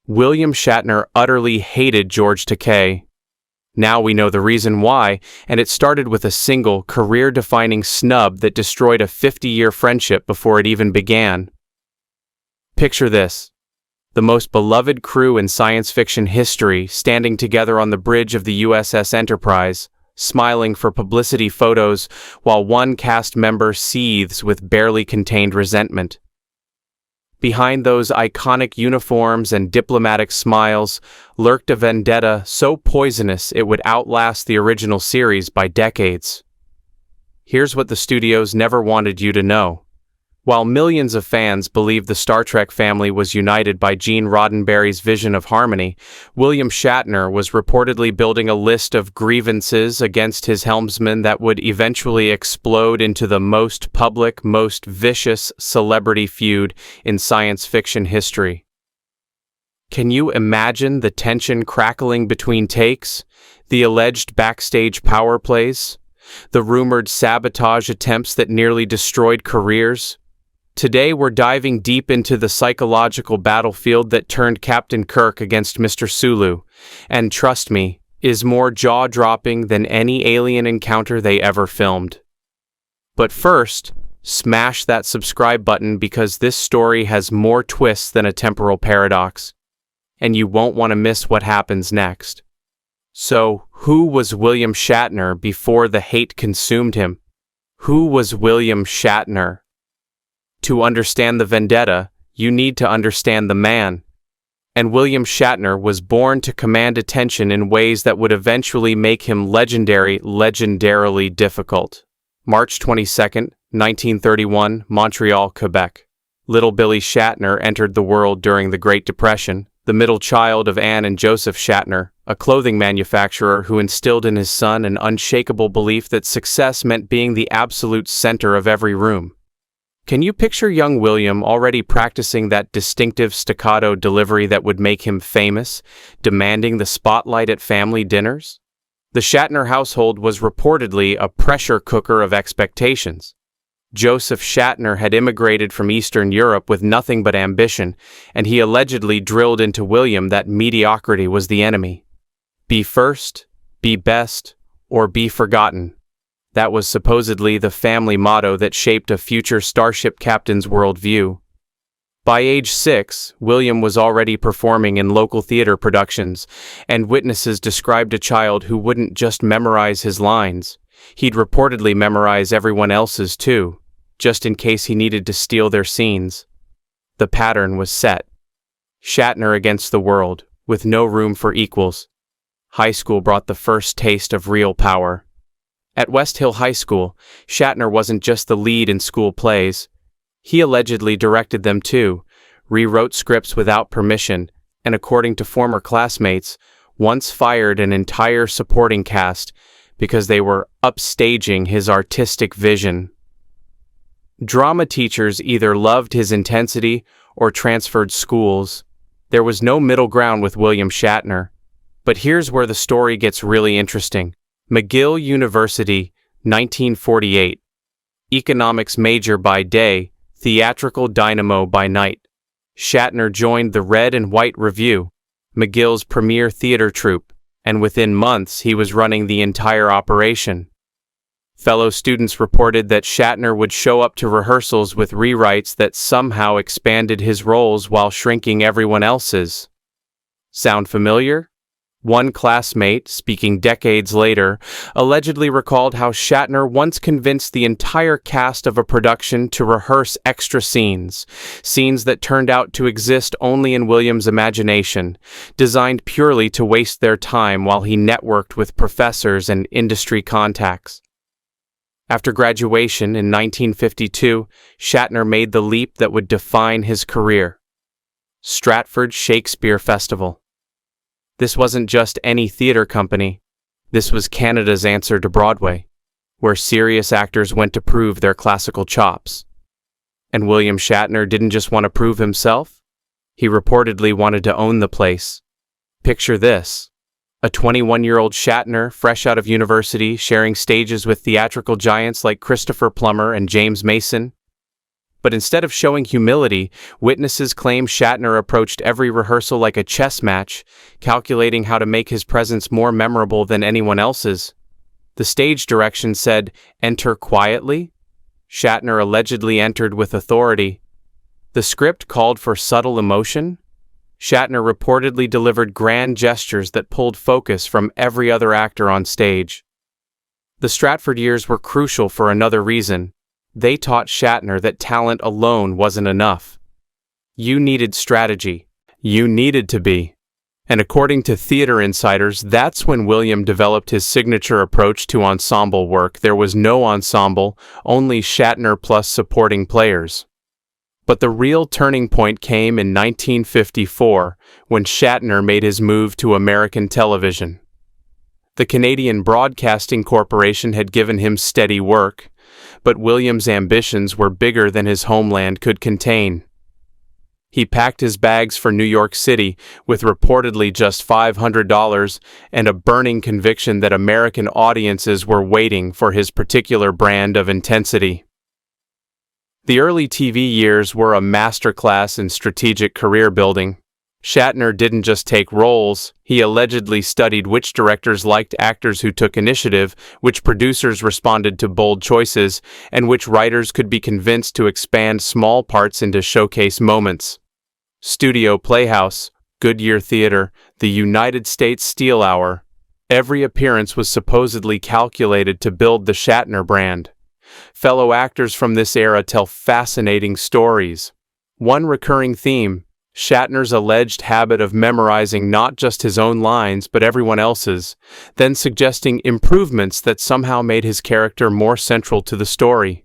William Shatner utterly hated George Takei. Now we know the reason why, and it started with a single, career-defining snub that destroyed a 50-year friendship before it even began. Picture this. The most beloved crew in science fiction history standing together on the bridge of the USS Enterprise, smiling for publicity photos while one cast member seethes with barely contained resentment. Behind those iconic uniforms and diplomatic smiles lurked a vendetta so poisonous it would outlast the original series by decades. Here's what the studios never wanted you to know. While millions of fans believed the Star Trek family was united by Gene Roddenberry's vision of harmony, William Shatner was reportedly building a list of grievances against his helmsman that would eventually explode into the most public, most vicious celebrity feud in science fiction history. Can you imagine the tension crackling between takes, the alleged backstage power plays, the rumored sabotage attempts that nearly destroyed careers? Today we're diving deep into the psychological battlefield that turned Captain Kirk against Mr. Sulu, and trust me, is more jaw-dropping than any alien encounter they ever filmed. But first, smash that subscribe button because this story has more twists than a temporal paradox, and you won't want to miss what happens next. So, who was William Shatner before the hate consumed him? Who was William Shatner? To understand the vendetta, you need to understand the man. And William Shatner was born to command attention in ways that would eventually make him legendarily difficult. March 22, 1931, Montreal, Quebec. Little Billy Shatner entered the world during the Great Depression, the middle child of Anne and Joseph Shatner, a clothing manufacturer who instilled in his son an unshakable belief that success meant being the absolute center of every room. Can you picture young William already practicing that distinctive staccato delivery that would make him famous, demanding the spotlight at family dinners? The Shatner household was reportedly a pressure cooker of expectations. Joseph Shatner had immigrated from Eastern Europe with nothing but ambition, and he allegedly drilled into William that mediocrity was the enemy. Be first, be best, or be forgotten. That was supposedly the family motto that shaped a future starship captain's worldview. By age 6, William was already performing in local theater productions, and witnesses described a child who wouldn't just memorize his lines. He'd reportedly memorize everyone else's too, just in case he needed to steal their scenes. The pattern was set. Shatner against the world, with no room for equals. High school brought the first taste of real power. At West Hill High School, Shatner wasn't just the lead in school plays. He allegedly directed them too, rewrote scripts without permission, and according to former classmates, once fired an entire supporting cast because they were upstaging his artistic vision. Drama teachers either loved his intensity or transferred schools. There was no middle ground with William Shatner. But here's where the story gets really interesting. McGill University, 1948. Economics major by day, theatrical dynamo by night. Shatner joined the Red and White Revue, McGill's premier theater troupe, and within months he was running the entire operation. Fellow students reported that Shatner would show up to rehearsals with rewrites that somehow expanded his roles while shrinking everyone else's. Sound familiar? One classmate, speaking decades later, allegedly recalled how Shatner once convinced the entire cast of a production to rehearse extra scenes that turned out to exist only in William's imagination, designed purely to waste their time while he networked with professors and industry contacts. After graduation in 1952, Shatner made the leap that would define his career. Stratford Shakespeare Festival. This wasn't just any theater company. This was Canada's answer to Broadway, where serious actors went to prove their classical chops. And William Shatner didn't just want to prove himself. He reportedly wanted to own the place. Picture this. A 21-year-old Shatner, fresh out of university, sharing stages with theatrical giants like Christopher Plummer and James Mason. But instead of showing humility, witnesses claim Shatner approached every rehearsal like a chess match, calculating how to make his presence more memorable than anyone else's. The stage direction said, "Enter quietly." Shatner allegedly entered with authority. The script called for subtle emotion. Shatner reportedly delivered grand gestures that pulled focus from every other actor on stage. The Stratford years were crucial for another reason. They taught Shatner that talent alone wasn't enough. You needed strategy. You needed to be. And according to theater insiders, that's when William developed his signature approach to ensemble work. There was no ensemble, only Shatner plus supporting players. But the real turning point came in 1954, when Shatner made his move to American television. The Canadian Broadcasting Corporation had given him steady work, but William's ambitions were bigger than his homeland could contain. He packed his bags for New York City with reportedly just $500 and a burning conviction that American audiences were waiting for his particular brand of intensity. The early TV years were a masterclass in strategic career building. Shatner didn't just take roles, he allegedly studied which directors liked actors who took initiative, which producers responded to bold choices, and which writers could be convinced to expand small parts into showcase moments. Studio Playhouse, Goodyear Theater, the United States Steel Hour. Every appearance was supposedly calculated to build the Shatner brand. Fellow actors from this era tell fascinating stories. One recurring theme, Shatner's alleged habit of memorizing not just his own lines but everyone else's, then suggesting improvements that somehow made his character more central to the story.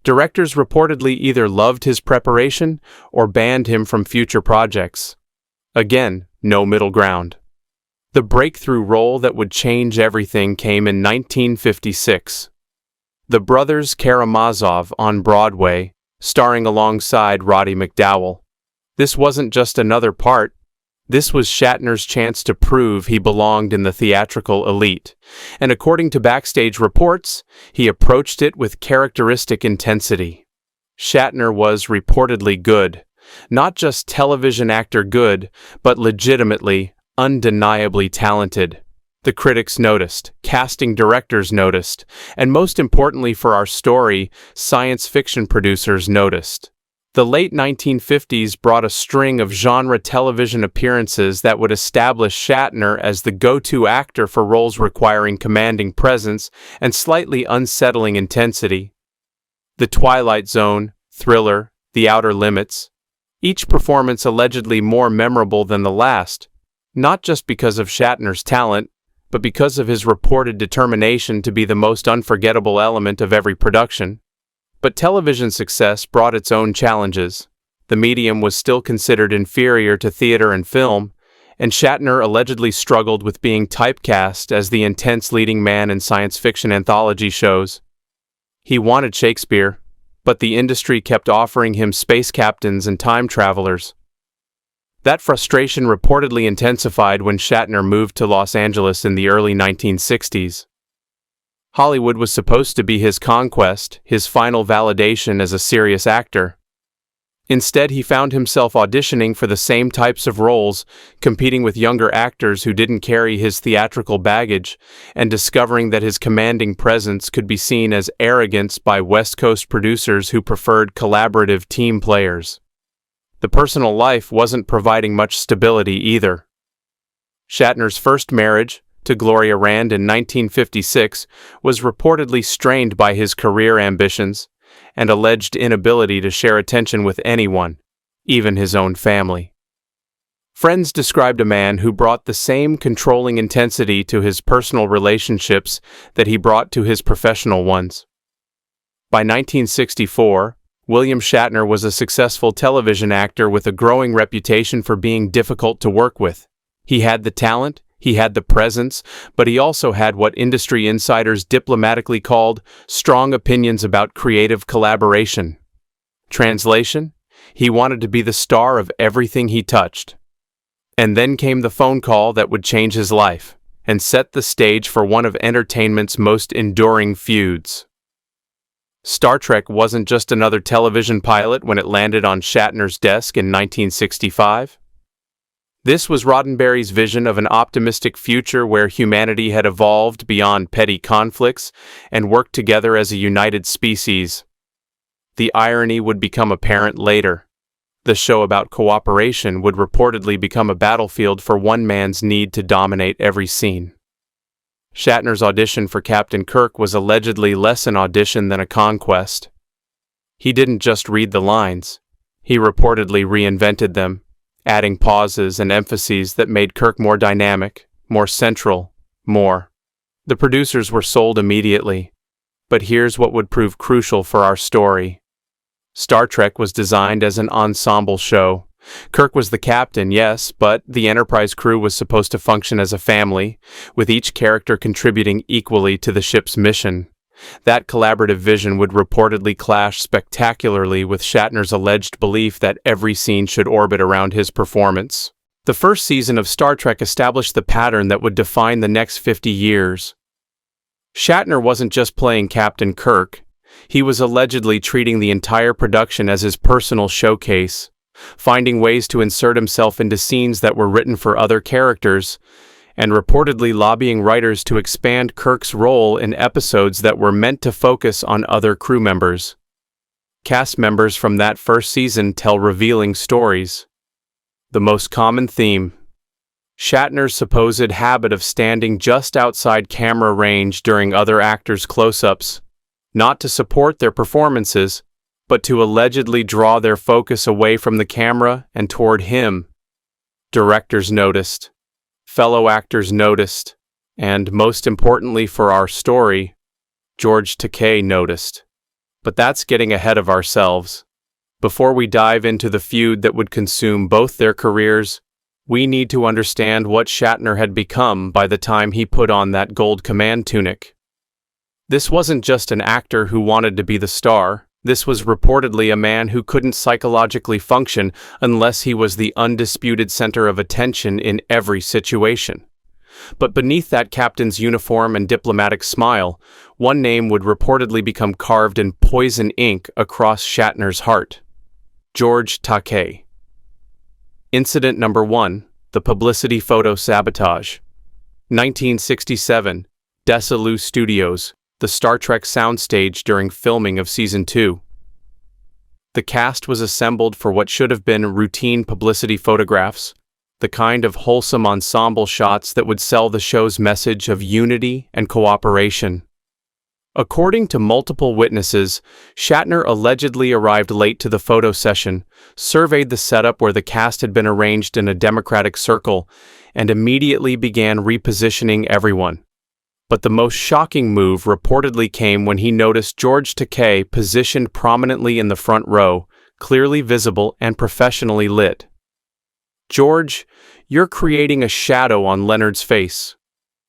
Directors reportedly either loved his preparation or banned him from future projects. Again, no middle ground. The breakthrough role that would change everything came in 1956. The Brothers Karamazov on Broadway, starring alongside Roddy McDowall. This wasn't just another part. This was Shatner's chance to prove he belonged in the theatrical elite, and according to backstage reports, he approached it with characteristic intensity. Shatner was reportedly good, not just television actor good, but legitimately, undeniably talented. The critics noticed, casting directors noticed, and most importantly for our story, science fiction producers noticed. The late 1950s brought a string of genre television appearances that would establish Shatner as the go-to actor for roles requiring commanding presence and slightly unsettling intensity. The Twilight Zone, Thriller, The Outer Limits. Each performance allegedly more memorable than the last, not just because of Shatner's talent, but because of his reported determination to be the most unforgettable element of every production. But television success brought its own challenges. The medium was still considered inferior to theater and film, and Shatner allegedly struggled with being typecast as the intense leading man in science fiction anthology shows. He wanted Shakespeare, but the industry kept offering him space captains and time travelers. That frustration reportedly intensified when Shatner moved to Los Angeles in the early 1960s. Hollywood was supposed to be his conquest, his final validation as a serious actor. Instead, he found himself auditioning for the same types of roles, competing with younger actors who didn't carry his theatrical baggage, and discovering that his commanding presence could be seen as arrogance by West Coast producers who preferred collaborative team players. The personal life wasn't providing much stability either. Shatner's first marriage, to Gloria Rand in 1956, was reportedly strained by his career ambitions and alleged inability to share attention with anyone, even his own family. Friends described a man who brought the same controlling intensity to his personal relationships that he brought to his professional ones. By 1964, William Shatner was a successful television actor with a growing reputation for being difficult to work with. He had the talent, he had the presence, but he also had what industry insiders diplomatically called strong opinions about creative collaboration. Translation: he wanted to be the star of everything he touched. And then came the phone call that would change his life and set the stage for one of entertainment's most enduring feuds. Star Trek wasn't just another television pilot when it landed on Shatner's desk in 1965. This was Roddenberry's vision of an optimistic future where humanity had evolved beyond petty conflicts and worked together as a united species. The irony would become apparent later. The show about cooperation would reportedly become a battlefield for one man's need to dominate every scene. Shatner's audition for Captain Kirk was allegedly less an audition than a conquest. He didn't just read the lines. He reportedly reinvented them, adding pauses and emphases that made Kirk more dynamic, more central, more. The producers were sold immediately. But here's what would prove crucial for our story. Star Trek was designed as an ensemble show. Kirk was the captain, yes, but the Enterprise crew was supposed to function as a family, with each character contributing equally to the ship's mission. That collaborative vision would reportedly clash spectacularly with Shatner's alleged belief that every scene should orbit around his performance. The first season of Star Trek established the pattern that would define the next 50 years. Shatner wasn't just playing Captain Kirk. He was allegedly treating the entire production as his personal showcase, finding ways to insert himself into scenes that were written for other characters, and reportedly lobbying writers to expand Kirk's role in episodes that were meant to focus on other crew members. Cast members from that first season tell revealing stories. The most common theme: Shatner's supposed habit of standing just outside camera range during other actors' close-ups, not to support their performances, but to allegedly draw their focus away from the camera and toward him. Directors noticed. Fellow actors noticed. And, most importantly for our story, George Takei noticed. But that's getting ahead of ourselves. Before we dive into the feud that would consume both their careers, we need to understand what Shatner had become by the time he put on that gold command tunic. This wasn't just an actor who wanted to be the star. This was reportedly a man who couldn't psychologically function unless he was the undisputed center of attention in every situation. But beneath that captain's uniform and diplomatic smile, one name would reportedly become carved in poison ink across Shatner's heart: George Takei. Incident number 1, the publicity photo sabotage. 1967, Desilu Studios, the Star Trek soundstage during filming of Season 2. The cast was assembled for what should have been routine publicity photographs, the kind of wholesome ensemble shots that would sell the show's message of unity and cooperation. According to multiple witnesses, Shatner allegedly arrived late to the photo session, surveyed the setup where the cast had been arranged in a democratic circle, and immediately began repositioning everyone. But the most shocking move reportedly came when he noticed George Takei positioned prominently in the front row, clearly visible and professionally lit. "George, you're creating a shadow on Leonard's face.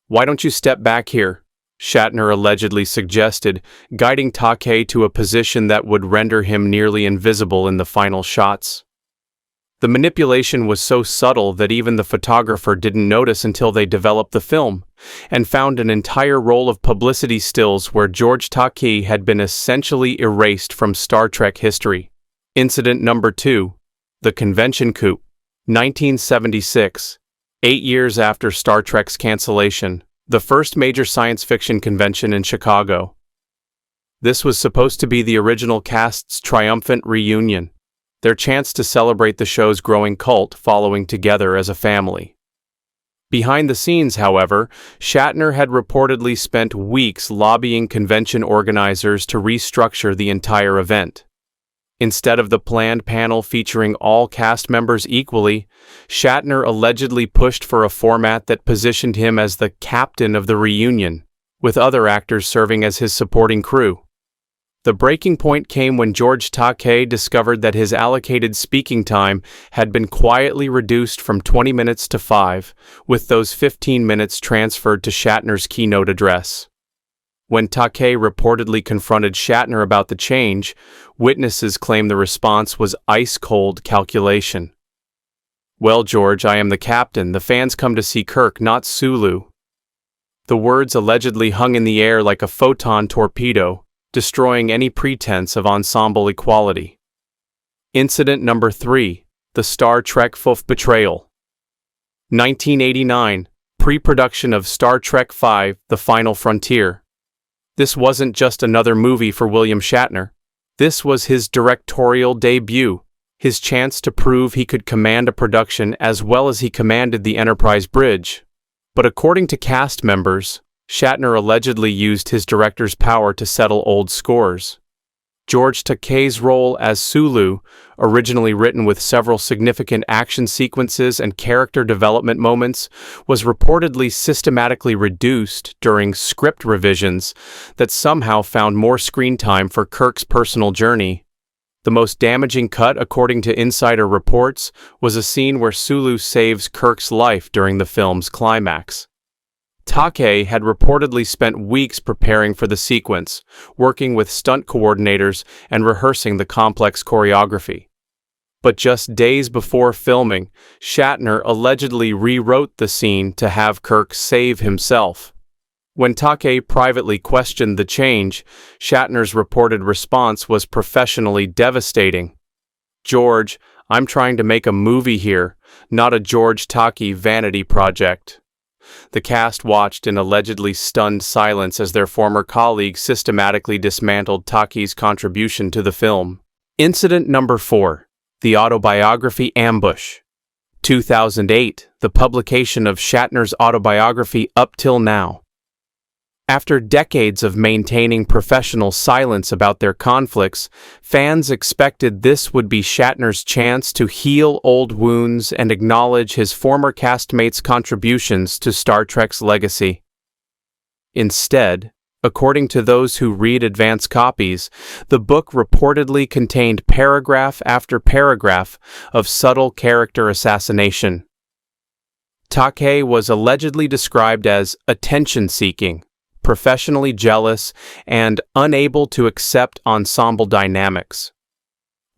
Why don't you step back here?" Shatner allegedly suggested, guiding Takei to a position that would render him nearly invisible in the final shots. The manipulation was so subtle that even the photographer didn't notice until they developed the film, and found an entire roll of publicity stills where George Takei had been essentially erased from Star Trek history. Incident number 2, the convention coup. 1976, 8 years after Star Trek's cancellation, the first major science fiction convention in Chicago. This was supposed to be the original cast's triumphant reunion, their chance to celebrate the show's growing cult following together as a family. Behind the scenes, however, Shatner had reportedly spent weeks lobbying convention organizers to restructure the entire event. Instead of the planned panel featuring all cast members equally, Shatner allegedly pushed for a format that positioned him as the captain of the reunion, with other actors serving as his supporting crew. The breaking point came when George Takei discovered that his allocated speaking time had been quietly reduced from 20 minutes to 5, with those 15 minutes transferred to Shatner's keynote address. When Takei reportedly confronted Shatner about the change, witnesses claim the response was ice-cold calculation. "Well, George, I am the captain. The fans come to see Kirk, not Sulu." The words allegedly hung in the air like a photon torpedo, destroying any pretense of ensemble equality. Incident number 3, the Star Trek V betrayal. 1989, pre-production of Star Trek V, The Final Frontier. This wasn't just another movie for William Shatner. This was his directorial debut, his chance to prove he could command a production as well as he commanded the Enterprise bridge. But according to cast members, Shatner allegedly used his director's power to settle old scores. George Takei's role as Sulu, originally written with several significant action sequences and character development moments, was reportedly systematically reduced during script revisions that somehow found more screen time for Kirk's personal journey. The most damaging cut, according to insider reports, was a scene where Sulu saves Kirk's life during the film's climax. Takei had reportedly spent weeks preparing for the sequence, working with stunt coordinators and rehearsing the complex choreography. But just days before filming, Shatner allegedly rewrote the scene to have Kirk save himself. When Takei privately questioned the change, Shatner's reported response was professionally devastating. "George, I'm trying to make a movie here, not a George Takei vanity project." The cast watched in allegedly stunned silence as their former colleague systematically dismantled Takei's contribution to the film. Incident number 4, the autobiography ambush. 2008, the publication of Shatner's autobiography Up Till Now. After decades of maintaining professional silence about their conflicts, fans expected this would be Shatner's chance to heal old wounds and acknowledge his former castmates' contributions to Star Trek's legacy. Instead, according to those who read advance copies, the book reportedly contained paragraph after paragraph of subtle character assassination. Takei was allegedly described as attention-seeking, professionally jealous, and unable to accept ensemble dynamics.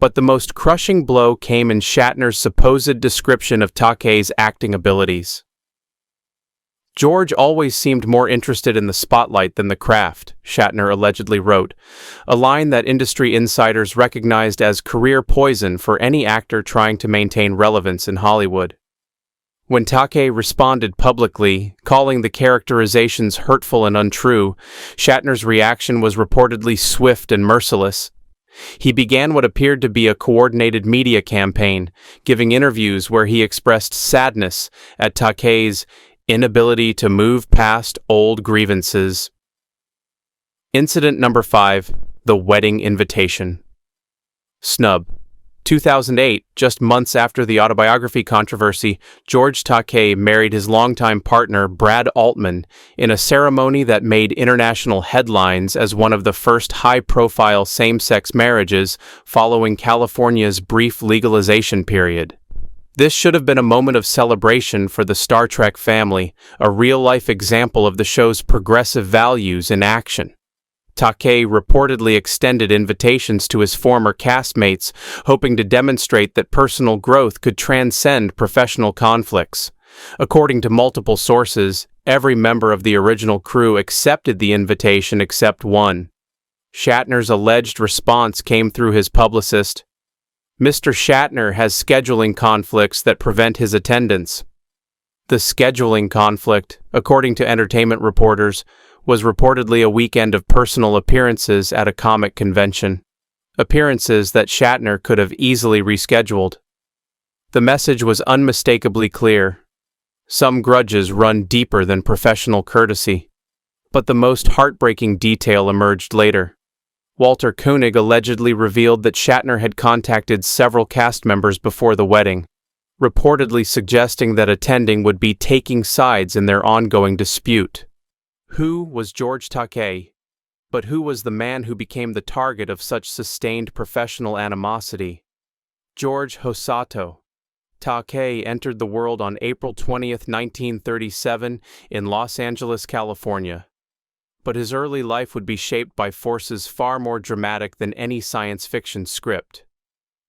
But the most crushing blow came in Shatner's supposed description of Takei's acting abilities. "George always seemed more interested in the spotlight than the craft," Shatner allegedly wrote, a line that industry insiders recognized as career poison for any actor trying to maintain relevance in Hollywood. When Takei responded publicly, calling the characterizations hurtful and untrue, Shatner's reaction was reportedly swift and merciless. He began what appeared to be a coordinated media campaign, giving interviews where he expressed sadness at Takei's inability to move past old grievances. Incident number 5, the wedding invitation. Snub. 2008, just months after the autobiography controversy, George Takei married his longtime partner Brad Altman in a ceremony that made international headlines as one of the first high-profile same-sex marriages following California's brief legalization period. This should have been a moment of celebration for the Star Trek family, a real-life example of the show's progressive values in action. Takei reportedly extended invitations to his former castmates, hoping to demonstrate that personal growth could transcend professional conflicts. According to multiple sources, every member of the original crew accepted the invitation except one. Shatner's alleged response came through his publicist. "Mr. Shatner has scheduling conflicts that prevent his attendance." The scheduling conflict, according to entertainment reporters, was reportedly a weekend of personal appearances at a comic convention. Appearances that Shatner could have easily rescheduled. The message was unmistakably clear. Some grudges run deeper than professional courtesy. But the most heartbreaking detail emerged later. Walter Koenig allegedly revealed that Shatner had contacted several cast members before the wedding, reportedly suggesting that attending would be taking sides in their ongoing dispute. Who was George Takei? But who was the man who became the target of such sustained professional animosity? George Hosato. Takei entered the world on April 20, 1937, in Los Angeles, California. But his early life would be shaped by forces far more dramatic than any science fiction script.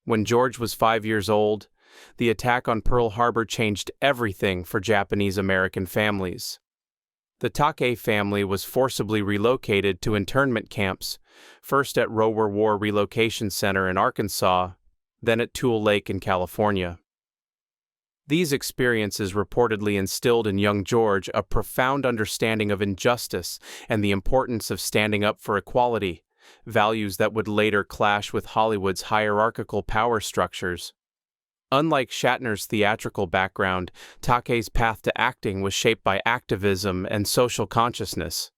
When George was 5 years old, the attack on Pearl Harbor changed everything for Japanese American families. The Takei family was forcibly relocated to internment camps, first at Rower War Relocation Center in Arkansas, then at Tule Lake in California. These experiences reportedly instilled in young George a profound understanding of injustice and the importance of standing up for equality, values that would later clash with Hollywood's hierarchical power structures. Unlike Shatner's theatrical background, Takei's path to acting was shaped by activism and social consciousness.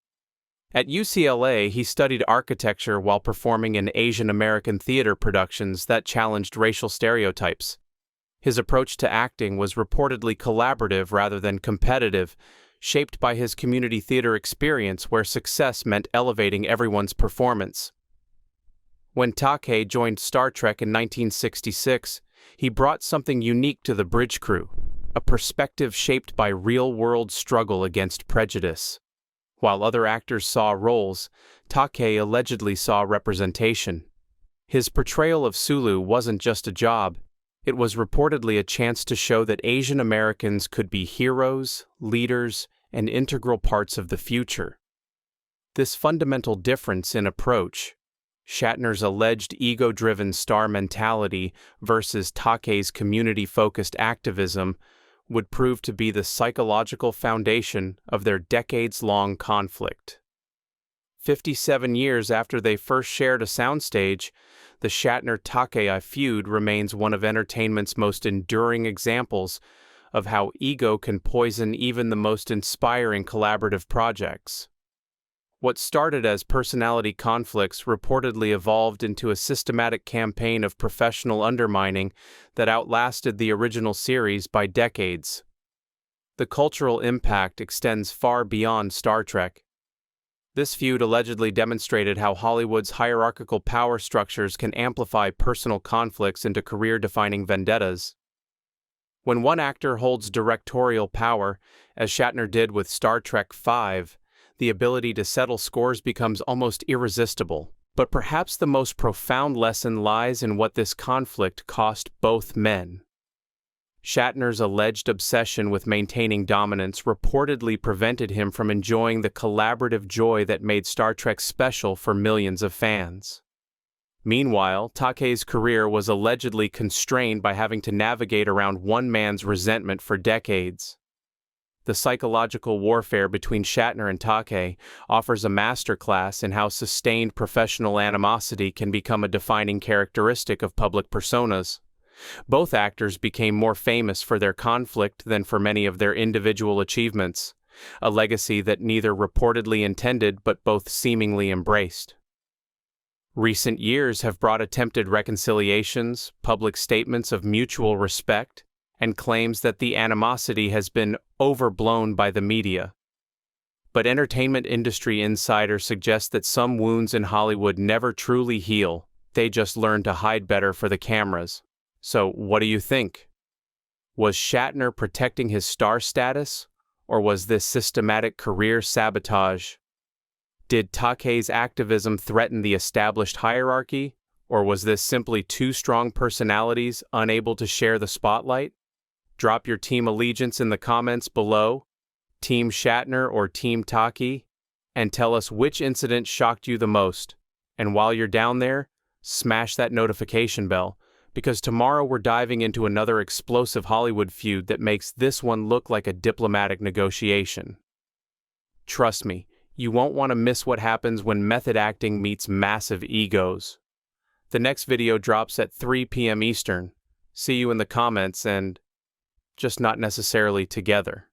At UCLA, he studied architecture while performing in Asian American theater productions that challenged racial stereotypes. His approach to acting was reportedly collaborative rather than competitive, shaped by his community theater experience where success meant elevating everyone's performance. When Takei joined Star Trek in 1966, he brought something unique to the bridge crew, a perspective shaped by real-world struggle against prejudice. While other actors saw roles, Takei allegedly saw representation. His portrayal of Sulu wasn't just a job, it was reportedly a chance to show that Asian Americans could be heroes, leaders, and integral parts of the future. This fundamental difference in approach, Shatner's alleged ego-driven star mentality versus Takei's community-focused activism, would prove to be the psychological foundation of their decades-long conflict. 57 years after they first shared a soundstage, the Shatner-Takei feud remains one of entertainment's most enduring examples of how ego can poison even the most inspiring collaborative projects. What started as personality conflicts reportedly evolved into a systematic campaign of professional undermining that outlasted the original series by decades. The cultural impact extends far beyond Star Trek. This feud allegedly demonstrated how Hollywood's hierarchical power structures can amplify personal conflicts into career-defining vendettas. When one actor holds directorial power, as Shatner did with Star Trek V, the ability to settle scores becomes almost irresistible. But perhaps the most profound lesson lies in what this conflict cost both men. Shatner's alleged obsession with maintaining dominance reportedly prevented him from enjoying the collaborative joy that made Star Trek special for millions of fans. Meanwhile, Takei's career was allegedly constrained by having to navigate around one man's resentment for decades. The psychological warfare between Shatner and Takei offers a masterclass in how sustained professional animosity can become a defining characteristic of public personas. Both actors became more famous for their conflict than for many of their individual achievements, a legacy that neither reportedly intended but both seemingly embraced. Recent years have brought attempted reconciliations, public statements of mutual respect, and claims that the animosity has been overblown by the media. But entertainment industry insiders suggest that some wounds in Hollywood never truly heal, they just learn to hide better for the cameras. So, what do you think? Was Shatner protecting his star status, or was this systematic career sabotage? Did Takei's activism threaten the established hierarchy, or was this simply two strong personalities unable to share the spotlight? Drop your team allegiance in the comments below, Team Shatner or Team Takei, and tell us which incident shocked you the most. And while you're down there, smash that notification bell, because tomorrow we're diving into another explosive Hollywood feud that makes this one look like a diplomatic negotiation. Trust me, you won't want to miss what happens when method acting meets massive egos. The next video drops at 3 p.m. Eastern. See you in the comments and just not necessarily together.